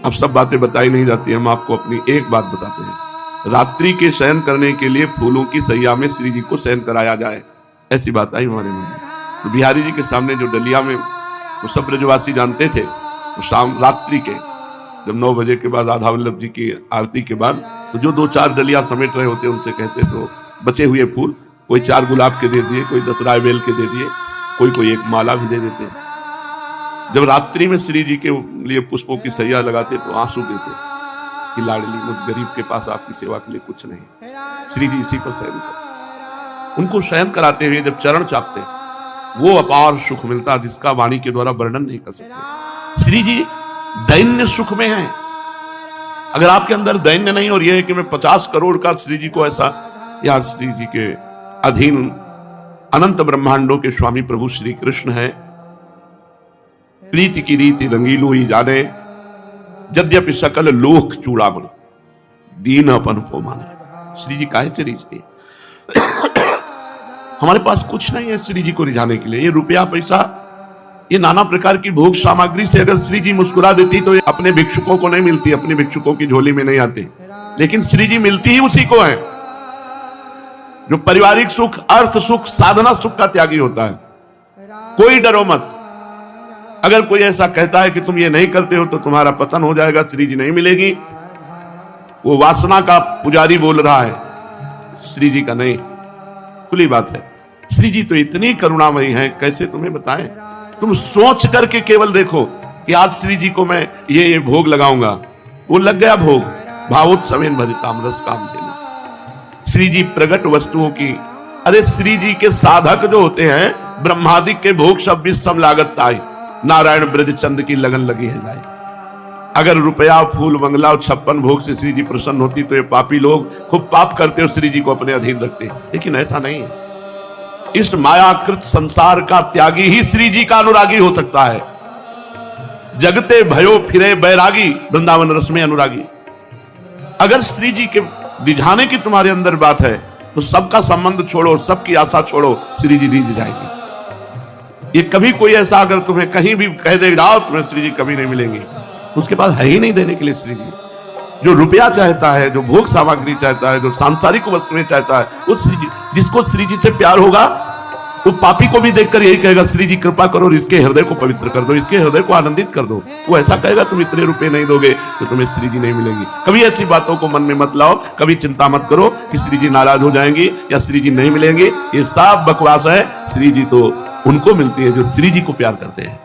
अब सब बातें बताई नहीं जाती, हम आपको अपनी एक बात बताते हैं। रात्रि के शयन करने के लिए फूलों की सैया में श्री जी को शयन कराया जाए, ऐसी बात आई हमारे मन में। तो बिहारी जी के सामने जो डलिया में वो सब ब्रजवासी जानते थे, तो शाम रात्रि के जब 9 बजे के बाद राधा वल्लभ जी की आरती के बाद तो जो 2-4 डलिया समेट रहे होते उनसे कहते तो बचे हुए फूल कोई 4 गुलाब के दे दिए, कोई 10 रायबेल के दे दिए, कोई एक माला भी दे देते। जब रात्रि में श्री जी के लिए पुष्पों की सैया लगाते तो आंसू देते कि लाडली मुझ गरीब के पास आपकी सेवा के लिए कुछ नहीं। श्री जी इसी को शयन कर, उनको शयन कराते हुए जब चरण चापते वो अपार सुख मिलता जिसका वाणी के द्वारा वर्णन नहीं कर सकते। श्री जी दैन्य सुख में है। अगर आपके अंदर दैन्य नहीं और यह है कि मैं 50 करोड़ का श्री जी को ऐसा, या श्री जी के अधीन अनंत ब्रह्मांडों के स्वामी प्रभु श्री कृष्ण है। प्रीति की रीति रंगीलो ही जाने, यद्यपि सकल लोक चूड़ामणि दीन अपन को माने। श्री जी काहे से रिझते? हमारे पास कुछ नहीं है श्री जी को रिझाने के लिए। ये रुपया पैसा, ये नाना प्रकार की भोग सामग्री से अगर श्री जी मुस्कुरा देती तो अपने भिक्षुकों को नहीं मिलती, अपने भिक्षुकों की झोली में नहीं आती। लेकिन श्री जी मिलती ही उसी को है जो पारिवारिक सुख, अर्थ सुख, साधना सुख का त्यागी होता है। कोई डरो मत। अगर कोई ऐसा कहता है कि तुम ये नहीं करते हो तो तुम्हारा पतन हो जाएगा, श्री जी नहीं मिलेगी, वो वासना का पुजारी बोल रहा है, श्री जी का नहीं। खुली बात है। श्री जी तो इतनी करुणामयी हैं, कैसे तुम्हें बताएं। तुम सोच करके केवल देखो कि आज श्री जी को मैं ये भोग लगाऊंगा, वो लग गया भोग। भावोत्सवेन भजिताम रस काम देना। श्री जी प्रगट वस्तुओं की, अरे श्री जी के साधक जो होते हैं ब्रह्मादि के भोग सब भी सम लागत ताई, नारायण ब्रज चंद की लगन लगी है जाए। अगर रुपया फूल मंगला और 56 भोग से श्री जी प्रसन्न होती तो ये पापी लोग खूब पाप करते और श्री जी को अपने अधीन रखते, लेकिन ऐसा नहीं है। इस मायाकृत संसार का त्यागी ही श्री जी का अनुरागी हो सकता है। जगते भयो फिरे बैरागी, वृंदावन रस में अनुरागी। अगर श्री जी के रिझाने की तुम्हारे अंदर बात है तो सबका संबंध छोड़ो, सबकी आशा छोड़ो, श्री जी रिझ जाएगी। ये कभी कोई ऐसा अगर तुम्हें कहीं भी कह दे जाओ तुम्हें श्री जी कभी नहीं मिलेंगे, उसके पास है ही नहीं देने के लिए। श्री जी जो रुपया चाहता है, जो भोग सामग्री चाहता है, जो सांसारिक वस्तुएं चाहता है, वो श्री जी, जिसको श्री जी से प्यार होगा वो पापी को भी देखकर यही कहेगा श्री जी कृपा करो और इसके हृदय को पवित्र कर दो, इसके हृदय को आनंदित कर दो। वो ऐसा कहेगा तुम इतने रुपए नहीं दोगे तो तुम्हें श्री जी नहीं मिलेंगी। कभी ऐसी बातों को मन में मत लाओ, कभी चिंता मत करो कि श्री जी नाराज हो जाएंगी या श्री जी नहीं मिलेंगे। ये सब बकवास है। श्री जी तो उनको मिलती है जो श्री जी को प्यार करते हैं।